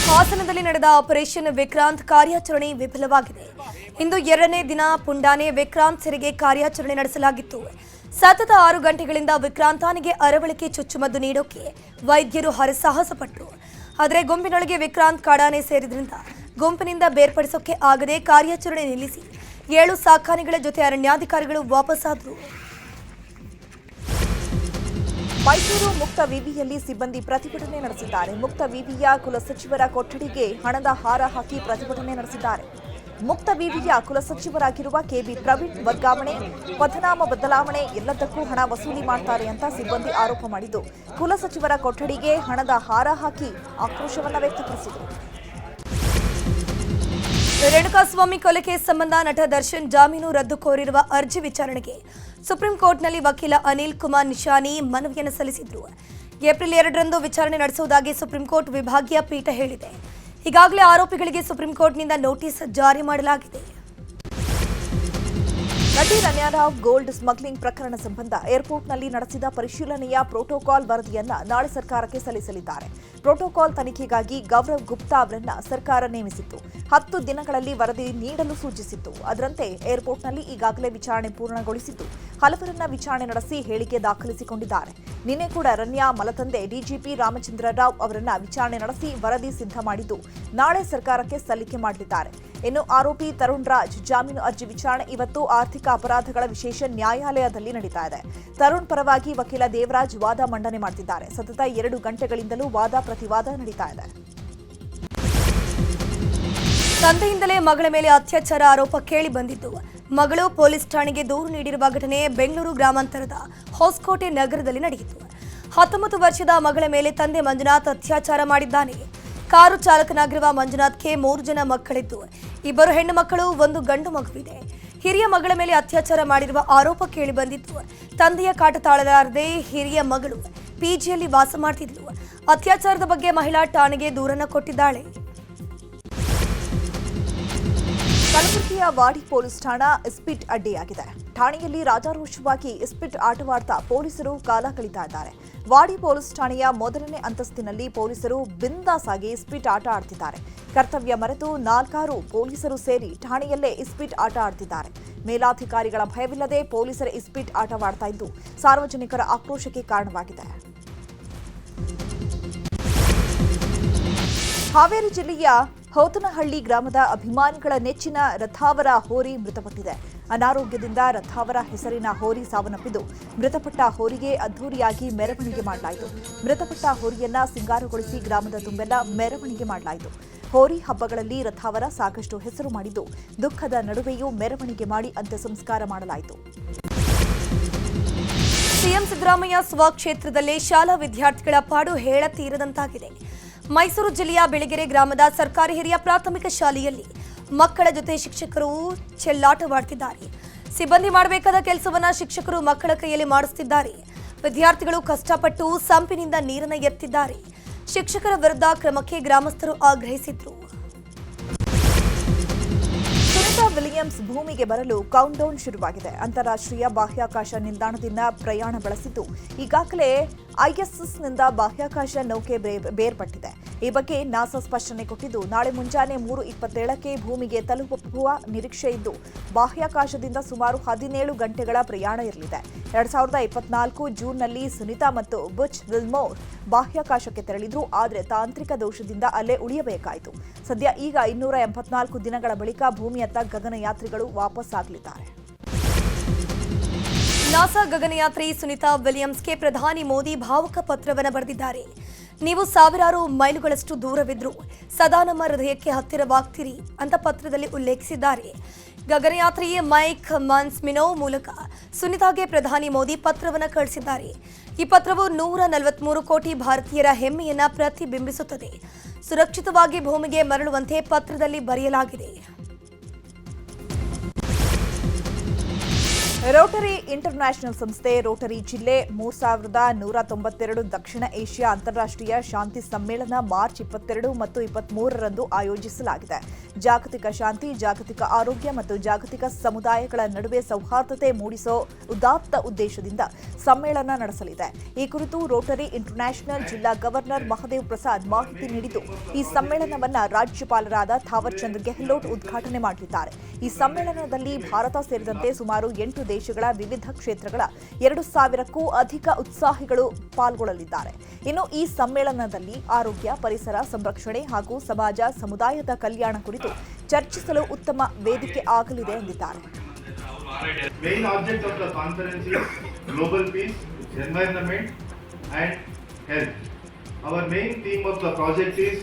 ಹಾಸನದಲ್ಲಿ ನಡೆದ ಆಪರೇಷನ್ ವಿಕ್ರಾಂತ್ ಕಾರ್ಯಾಚರಣೆ ವಿಫಲವಾಗಿದೆ. ಇಂದು ಎರಡನೇ ದಿನ ಪುಂಡಾನೆ ವಿಕ್ರಾಂತ್ ಸೆರೆಗೆ ಕಾರ್ಯಾಚರಣೆ ನಡೆಸಲಾಗಿತ್ತು. ಸತತ 6 ಗಂಟೆಗಳಿಂದ ವಿಕ್ರಾಂತನಿಗೆ ಅರವಳಿಕೆ ಚುಚ್ಚುಮದ್ದು ನೀಡೋಕೆ ವೈದ್ಯರು ಹರಸಾಹಸ ಪಟ್ಟರು. ಆದರೆ ಗುಂಪಿನೊಳಗೆ ವಿಕ್ರಾಂತ್ ಕಾಡಾನೆ ಸೇರಿದ್ರಿಂದ ಗುಂಪಿನಿಂದ ಬೇರ್ಪಡಿಸೋಕೆ ಆಗದೆ ಕಾರ್ಯಾಚರಣೆ ನಿಲ್ಲಿಸಿ 7 ಸಾಕಾನೆಗಳ ಜೊತೆ ಅರಣ್ಯಾಧಿಕಾರಿಗಳು ವಾಪಸ್ಸಾದರು. ಮೈಸೂರು ಮುಕ್ತ ವಿವಿಯಲ್ಲಿ ಸಿಬ್ಬಂದಿ ಪ್ರತಿಭಟನೆ ನಡೆಸಿದ್ದಾರೆ. ಮುಕ್ತ ವಿವಿಯ ಕುಲಸಚಿವರ ಕೊಠಡಿಗೆ ಹಣದ ಹಾರ ಹಾಕಿ ಪ್ರತಿಭಟನೆ ನಡೆಸಿದ್ದಾರೆ. ಮುಕ್ತ ವಿವಿಯ ಕುಲಸಚಿವರಾಗಿರುವ ಕೆಬಿ ಪ್ರವೀಣ್ ವರ್ಗಾವಣೆ, ಪದನಾಮ ಬದಲಾವಣೆ ಎಲ್ಲದಕ್ಕೂ ಹಣ ವಸೂಲಿ ಮಾಡ್ತಾರೆ ಅಂತ ಸಿಬ್ಬಂದಿ ಆರೋಪ ಮಾಡಿದ್ದು, ಕುಲಸಚಿವರ ಕೊಠಡಿಗೆ ಹಣದ ಹಾರ ಹಾಕಿ ಆಕ್ರೋಶವನ್ನ ವ್ಯಕ್ತಪಡಿಸಿದರು. ರೇಣುಕಾಸ್ವಾಮಿ ಕೊಲೆ ಕೇಸ್ ಸಂಬಂಧ ನಟ ದರ್ಶನ್ ಜಾಮೀನು ರದ್ದು ಕೋರಿರುವ ಅರ್ಜಿ ವಿಚಾರಣೆಗೆ ಸುಪ್ರೀಂ ಕೋರ್ಟ್ನಲ್ಲಿ ವಕೀಲ ಅನಿಲ್ ಕುಮಾರ್ ನಿಶಾನಿ ಮನವಿಯನ್ನು ಸಲ್ಲಿಸಿದ್ರು. ಏಪ್ರಿಲ್ 2ರಂದು ವಿಚಾರಣೆ ನಡೆಸುವುದಾಗಿ ಸುಪ್ರೀಂ ಕೋರ್ಟ್ ವಿಭಾಗೀಯ ಪೀಠ ಹೇಳಿದೆ. ಈಗಾಗಲೇ ಆರೋಪಿಗಳಿಗೆ ಸುಪ್ರೀಂ ಕೋರ್ಟ್ನಿಂದ ನೋಟಿಸ್ ಜಾರಿ ಮಾಡಲಾಗಿದೆ. ನಟಿ ರನ್ಯಾ ರಾವ್ ಗೋಲ್ಡ್ ಸ್ಮಗ್ಲಿಂಗ್ ಪ್ರಕರಣ ಸಂಬಂಧ ಏರ್ಪೋರ್ಟ್ನಲ್ಲಿ ನಡೆಸಿದ ಪರಿಶೀಲನೆಯ ಪ್ರೋಟೋಕಾಲ್ ವರದಿಯನ್ನ ನಾಳೆ ಸರ್ಕಾರಕ್ಕೆ ಸಲ್ಲಿಸಲಿದ್ದಾರೆ. ಪ್ರೋಟೋಕಾಲ್ ತನಿಖೆಗಾಗಿ ಗೌರವ್ ಗುಪ್ತಾ ಅವರನ್ನ ಸರ್ಕಾರ ನೇಮಿಸಿತ್ತು. 10 ದಿನಗಳಲ್ಲಿ ವರದಿ ನೀಡಲು ಸೂಚಿಸಿತ್ತು. ಅದರಂತೆ ಏರ್ಪೋರ್ಟ್ನಲ್ಲಿ ಈಗಾಗಲೇ ವಿಚಾರಣೆ ಪೂರ್ಣಗೊಳಿಸಿದ್ದು, ಹಲವರನ್ನ ವಿಚಾರಣೆ ನಡೆಸಿ ಹೇಳಿಕೆ ದಾಖಲಿಸಿಕೊಂಡಿದ್ದಾರೆ. ನಿನ್ನೆ ಕೂಡ ರನ್ಯಾ ಮಲತಂದೆ ಡಿಜಿಪಿ ರಾಮಚಂದ್ರ ರಾವ್ ಅವರನ್ನ ವಿಚಾರಣೆ ನಡೆಸಿ ವರದಿ ಸಿದ್ಧ ಮಾಡಿದ್ದು, ನಾಳೆ ಸರ್ಕಾರಕ್ಕೆ ಸಲ್ಲಿಕೆ ಮಾಡಲಿದ್ದಾರೆ. ಇನ್ನು ಆರೋಪಿ ತರುಣ್ ರಾಜ್ ಜಾಮೀನು ಅರ್ಜಿ ವಿಚಾರಣೆ ಇವತ್ತು ಆರ್ಥಿಕ ಅಪರಾಧಗಳ ವಿಶೇಷ ನ್ಯಾಯಾಲಯದಲ್ಲಿ ನಡೀತಾ ಇದೆ. ತರುಣ್ ಪರವಾಗಿ ವಕೀಲ ದೇವರಾಜ್ ವಾದ ಮಂಡನೆ ಮಾಡುತ್ತಿದ್ದಾರೆ. ಸತತ 2 ಗಂಟೆಗಳಿಂದಲೂ ವಾದ ಪ್ರತಿವಾದ ನಡೀತಾ ಇದೆ. ತಂದೆಯಿಂದಲೇ ಮಗಳ ಮೇಲೆ ಅತ್ಯಾಚಾರ ಆರೋಪ ಕೇಳಿ ಬಂದಿದ್ದು, ಮಗಳು ಪೊಲೀಸ್ ಠಾಣೆಗೆ ದೂರು ನೀಡಿರುವ ಘಟನೆ ಬೆಂಗಳೂರು ಗ್ರಾಮಾಂತರದ ಹೊಸಕೋಟೆ ನಗರದಲ್ಲಿ ನಡೆಯಿತು. 19 ವರ್ಷದ ಮಗಳ ಮೇಲೆ ತಂದೆ ಮಂಜುನಾಥ್ ಅತ್ಯಾಚಾರ ಮಾಡಿದ್ದಾನೆ. ಕಾರು ಚಾಲಕನಾಗಿರುವ ಮಂಜುನಾಥ್ಗೆ 3 ಜನ ಮಕ್ಕಳಿದ್ದು, 2 ಹೆಣ್ಣು ಮಕ್ಕಳು, 1 ಗಂಡು ಮಗುವಿದೆ. ಹಿರಿಯ ಮಗಳ ಮೇಲೆ ಅತ್ಯಾಚಾರ ಮಾಡಿರುವ ಆರೋಪ ಕೇಳಿ ಬಂದಿದ್ದು, ತಂದೆಯ ಕಾಟ ತಾಳಲಾರದೆ ಹಿರಿಯ ಮಗಳು ಪಿಜಿಯಲ್ಲಿ ವಾಸ ಮಾಡ್ತಿದ್ಲು. ಅತ್ಯಾಚಾರದ ಬಗ್ಗೆ ಮಹಿಳಾ ಠಾಣೆಗೆ ದೂರನ್ನ ಕೊಟ್ಟಿದ್ದಾಳೆ. ಕಲಬುರಗಿಯ ವಾಡಿ ಪೊಲೀಸ್ ಠಾಣಾ ಇಸ್ಪಿಟ್ ಅಡ್ಡಿಯಾಗಿದೆ. ಠಾಣೆಯಲ್ಲಿ ರಾಜಾರೋಷವಾಗಿ ಇಸ್ಪಿಟ್ ಆಟವಾಡ್ತಾ ಪೊಲೀಸರು ಕಾಲ ಕಳೀತಾ ಇದ್ದಾರೆ. ವಾಡಿ ಪೊಲೀಸ್ ಠಾಣೆಯ ಮೊದಲನೇ ಅಂತಸ್ತಿನಲ್ಲಿ ಪೊಲೀಸರು ಬಿಂದಾಸ್ ಆಗಿ ಇಸ್ಪಿಟ್ ಆಟ ಆಡ್ತಿದ್ದಾರೆ. ಕರ್ತವ್ಯ ಮರೆತು 4 ಪೊಲೀಸರು ಸೇರಿ ಠಾಣೆಯಲ್ಲೇ ಇಸ್ಪಿಟ್ ಆಟ ಆಡ್ತಿದ್ದಾರೆ. ಮೇಲಾಧಿಕಾರಿಗಳ ಭಯವಿಲ್ಲದೆ ಪೊಲೀಸರ ಇಸ್ಪಿಟ್ ಆಟವಾಡ್ತಾ ಇದ್ದು, ಸಾರ್ವಜನಿಕರ ಆಕ್ರೋಶಕ್ಕೆ ಕಾರಣವಾಗಿದೆ. ಹಾವೇರಿ ಜಿಲ್ಲೆಯ ಹೋತನಹಳ್ಳಿ ಗ್ರಾಮದ ಅಭಿಮಾನಿಗಳ ನೆಚ್ಚಿನ ರಥಾವರ ಹೋರಿ ಮೃತಪಟ್ಟಿದೆ. ಅನಾರೋಗ್ಯದಿಂದ ರಥಾವರ ಹೆಸರಿನ ಹೋರಿ ಸಾವನ್ನಪ್ಪಿದ್ದು, ಮೃತಪಟ್ಟ ಹೋರಿಗೆ ಅದ್ದೂರಿಯಾಗಿ ಮೆರವಣಿಗೆ ಮಾಡಲಾಯಿತು. ಮೃತಪಟ್ಟ ಹೋರಿಯನ್ನ ಸಿಂಗಾರಗೊಳಿಸಿ ಗ್ರಾಮದ ತುಂಬೆಲ್ಲ ಮೆರವಣಿಗೆ ಮಾಡಲಾಯಿತು. ಹೋರಿ ಹಬ್ಬಗಳಲ್ಲಿ ರಥಾವರ ಸಾಕಷ್ಟು ಹೆಸರು ಮಾಡಿದ್ದು, ದುಃಖದ ನಡುವೆಯೂ ಮೆರವಣಿಗೆ ಮಾಡಿ ಅಂತ್ಯ ಸಂಸ್ಕಾರ ಮಾಡಲಾಯಿತು. ಸಿಎಂ ಸಿದ್ದರಾಮಯ್ಯ ಸ್ವಕ್ಷೇತ್ರದಲ್ಲೇ ಶಾಲಾ ವಿದ್ಯಾರ್ಥಿಗಳ ಪಾಡು ಹೇಳತೀರದಂತಾಗಿದೆ. ಮೈಸೂರು ಜಿಲ್ಲೆಯ ಬೆಳಗೆರೆ ಗ್ರಾಮದ ಸರ್ಕಾರಿ ಹಿರಿಯ ಪ್ರಾಥಮಿಕ ಶಾಲೆಯಲ್ಲಿ ಮಕ್ಕಳ ಜೊತೆ ಶಿಕ್ಷಕರು ಚೆಲ್ಲಾಟವಾಡ್ತಿದ್ದಾರೆ. ಸಿಬ್ಬಂದಿ ಮಾಡಬೇಕಾದ ಕೆಲಸವನ್ನ ಶಿಕ್ಷಕರು ಮಕ್ಕಳ ಕೈಯಲ್ಲಿ ಮಾಡಿಸುತ್ತಿದ್ದಾರೆ. ವಿದ್ಯಾರ್ಥಿಗಳು ಕಷ್ಟಪಟ್ಟು ಸಂಪಿನಿಂದ ನೀರನ್ನು ಎತ್ತಿದ್ದಾರೆ. ಶಿಕ್ಷಕರ ವಿರುದ್ಧ ಕ್ರಮಕ್ಕೆ ಗ್ರಾಮಸ್ಥರು ಆಗ್ರಹಿಸಿದ್ರು. ಸುನಿತಾ ವಿಲಿಯಮ್ಸ್ ಭೂಮಿಗೆ ಬರಲು ಕೌಂಟ್ಡೌನ್ ಶುರುವಾಗಿದೆ. ಅಂತಾರಾಷ್ಟ್ರೀಯ ಬಾಹ್ಯಾಕಾಶ ನಿಲ್ದಾಣದಿಂದ ಪ್ರಯಾಣ ಬೆಳೆಸಿದ್ದು, ಈಗಾಗಲೇ ಐಎಸ್ಎಸ್ನಿಂದ ಬಾಹ್ಯಾಕಾಶ ನೌಕೆ ಬೇರ್ಪಟ್ಟಿದೆ. ಈ ಬಗ್ಗೆ ನಾಸಾ ಸ್ಪಷ್ಟನೆ ಕೊಟ್ಟಿದ್ದು, ನಾಳೆ ಮುಂಜಾನೆ 3:27ಕ್ಕೆ ಭೂಮಿಗೆ ತಲುಪುವ ನಿರೀಕ್ಷೆ ಇದ್ದು, ಬಾಹ್ಯಾಕಾಶದಿಂದ ಸುಮಾರು 17 ಗಂಟೆಗಳ ಪ್ರಯಾಣ ಇರಲಿದೆ. 2024 ಜೂನ್ನಲ್ಲಿ ಸುನಿತಾ ಮತ್ತು ಬುಚ್ ವಿಲ್ಮೋರ್ ಬಾಹ್ಯಾಕಾಶಕ್ಕೆ ತೆರಳಿದ್ರು. ಆದರೆ ತಾಂತ್ರಿಕ ದೋಷದಿಂದ ಅಲ್ಲೇ ಉಳಿಯಬೇಕಾಯಿತು. ಸದ್ಯ ಈಗ 284 ದಿನಗಳ ಬಳಿಕ ಭೂಮಿಯತ್ತ ಗಗನಯಾತ್ರಿಗಳು ವಾಪಸ್ ಆಗಲಿದ್ದಾರೆ. ನಾಸಾ ಗಗನಯಾತ್ರಿ ಸುನಿತಾ ವಿಲಿಯಮ್ಸ್ಗೆ ಪ್ರಧಾನಿ ಮೋದಿ ಭಾವುಕ ಪತ್ರವನ್ನು ಬರೆದಿದ್ದಾರೆ. ನೀವು ಸಾವಿರಾರು ಮೈಲುಗಳಷ್ಟು ದೂರವಿದ್ರೂ ಸದಾ ನಮ್ಮ ಹೃದಯಕ್ಕೆ ಹತ್ತಿರವಾಗ್ತೀರಿ ಅಂತ ಪತ್ರದಲ್ಲಿ ಉಲ್ಲೇಖಿಸಿದ್ದಾರೆ. ಗಗನಯಾತ್ರಿ ಮೈಕ್ ಮನ್ಸ್ಮಿನೋ ಮೂಲಕ ಸುನಿತಾಗೆ ಪ್ರಧಾನಿ ಮೋದಿ ಪತ್ರವನ್ನು ಕಳಿಸಿದ್ದಾರೆ. ಈ ಪತ್ರವು 143 ಕೋಟಿ ಭಾರತೀಯರ ಹೆಮ್ಮೆಯನ್ನ ಪ್ರತಿಬಿಂಬಿಸುತ್ತದೆ. ಸುರಕ್ಷಿತವಾಗಿ ಭೂಮಿಗೆ ಮರಳುವಂತೆ ಪತ್ರದಲ್ಲಿ ಬರೆಯಲಾಗಿದೆ. ರೋಟರಿ ಇಂಟರ್ನ್ಯಾಷನಲ್ ಸಂಸ್ಥೆ ರೋಟರಿ ಜಿಲ್ಲೆ 3192 ದಕ್ಷಿಣ ಏಷ್ಯಾ ಅಂತಾರಾಷ್ಟ್ರೀಯ ಶಾಂತಿ ಸಮ್ಮೇಳನ ಮಾರ್ಚ್ 22 ಮತ್ತು 23ರಂದು ಆಯೋಜಿಸಲಾಗಿದೆ. ಜಾಗತಿಕ ಶಾಂತಿ, ಜಾಗತಿಕ ಆರೋಗ್ಯ ಮತ್ತು ಜಾಗತಿಕ ಸಮುದಾಯಗಳ ನಡುವೆ ಸೌಹಾರ್ದತೆ ಮೂಡಿಸೋ ಉದಾತ್ತ ಉದ್ದೇಶದಿಂದ ಸಮ್ಮೇಳನ ನಡೆಸಲಿದೆ. ಈ ಕುರಿತು ರೋಟರಿ ಇಂಟರ್ನ್ಯಾಷನಲ್ ಜಿಲ್ಲಾ ಗವರ್ನರ್ ಮಹದೇವ್ ಪ್ರಸಾದ್ ಮಾಹಿತಿ ನೀಡಿದ್ದು, ಈ ಸಮ್ಮೇಳನವನ್ನು ರಾಜ್ಯಪಾಲರಾದ ಥಾವರ್ ಚಂದ್ ಗೆಹ್ಲೋಟ್ ಉದ್ಘಾಟನೆ ಮಾಡಲಿದ್ದಾರೆ. ಈ ಸಮ್ಮೇಳನದಲ್ಲಿ ಭಾರತ ಸೇರಿದಂತೆ ಸುಮಾರು 8 ದೇಶಗಳ ವಿವಿಧ ಕ್ಷೇತ್ರಗಳ 2,000ಕ್ಕೂ ಅಧಿಕ ಉತ್ಸಾಹಿಗಳು ಪಾಲ್ಗೊಳ್ಳಲಿದ್ದಾರೆ. ಇನ್ನು ಈ ಸಮ್ಮೇಳನದಲ್ಲಿ ಆರೋಗ್ಯ, ಪರಿಸರ ಸಂರಕ್ಷಣೆ ಹಾಗೂ ಸಮಾಜ ಸಮುದಾಯದ ಕಲ್ಯಾಣ ಕುರಿತು ಚರ್ಚಿಸಲು ಉತ್ತಮ ವೇದಿಕೆ ಆಗಲಿದೆ ಎಂದಿದ್ದಾರೆ. Main object of the conference is global peace, environment and health. Our main theme of the project is,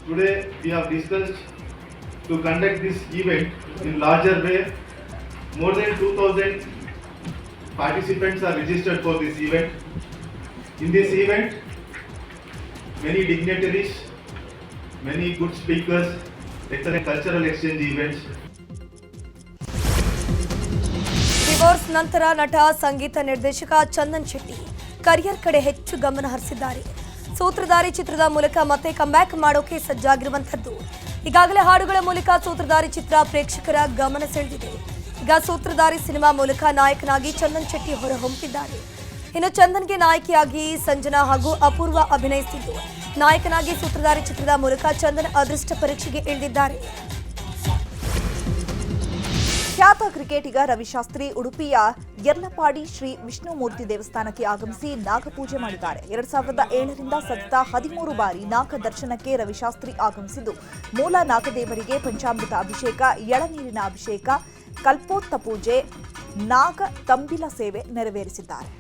today we have discussed to conduct this event in larger way. More than 2,000 participants are registered for this event. In this event, many dignitaries, many good speakers, excellent cultural exchange events. Divorce ನಂತರ ನಟ, ಸಂಗೀತ ನಿರ್ದೇಶಕ Chandan Shetty career ಕಡೆ ಹೆಚ್ಚು ಗಮನ ಹರಿಸಿದ್ದಾರೆ. ಸೂತ್ರಧಾರಿ ಚಿತ್ರದ ಮೂಲಕ ಮತ್ತೆ comeback ಮಾಡೋಕೆ ಸಜ್ಜಾಗಿರುವಂಥದ್ದು. ಈಗಾಗಲೇ ಹಾಡುಗಳ ಮೂಲಕ ಸೂತ್ರಧಾರಿ ಚಿತ್ರ ಪ್ರೇಕ್ಷಕರ ಗಮನ ಸೆಳೆದಿದೆ. ಈಗ ಸೂತ್ರಧಾರಿ ಸಿನಿಮಾ ಮೂಲಕ ನಾಯಕನಾಗಿ ಚಂದನ್ ಶೆಟ್ಟಿ ಹೊರಹೊಮ್ಮಿದ್ದಾರೆ. ಇನ್ನು ಚಂದನ್ಗೆ ನಾಯಕಿಯಾಗಿ ಸಂಜನಾ ಹಾಗೂ ಅಪೂರ್ವ ಅಭಿನಯಿಸಿದ್ದು, ನಾಯಕನಾಗಿ ಸೂತ್ರಧಾರಿ ಚಿತ್ರದ ಮೂಲಕ ಚಂದನ್ ಅದೃಷ್ಟ ಪರೀಕ್ಷೆಗೆ ಇಳಿದಿದ್ದಾರೆ. ಖ್ಯಾತ ಕ್ರಿಕೆಟಿಗ ರವಿಶಾಸ್ತ್ರಿ ಉಡುಪಿಯ ಯರ್ಲಪಾಡಿ ಶ್ರೀ ವಿಷ್ಣುಮೂರ್ತಿ ದೇವಸ್ಥಾನಕ್ಕೆ ಆಗಮಿಸಿ ನಾಗಪೂಜೆ ಮಾಡಿದ್ದಾರೆ. 2007ರಿಂದ ಸತತ 13 ಬಾರಿ ನಾಗ ದರ್ಶನಕ್ಕೆ ರವಿಶಾಸ್ತ್ರಿ ಆಗಮಿಸಿದ್ದು, ಮೂಲ ನಾಗದೇವರಿಗೆ ಪಂಚಾಮೃತ ಅಭಿಷೇಕ, ಎಳನೀರಿನ ಅಭಿಷೇಕ, ಕಲ್ಪೋತ್ತ ಪೂಜೆ, ನಾಗ ತಂಬಿಲ ಸೇವೆ ನೆರವೇರಿಸಿದ್ದಾರೆ.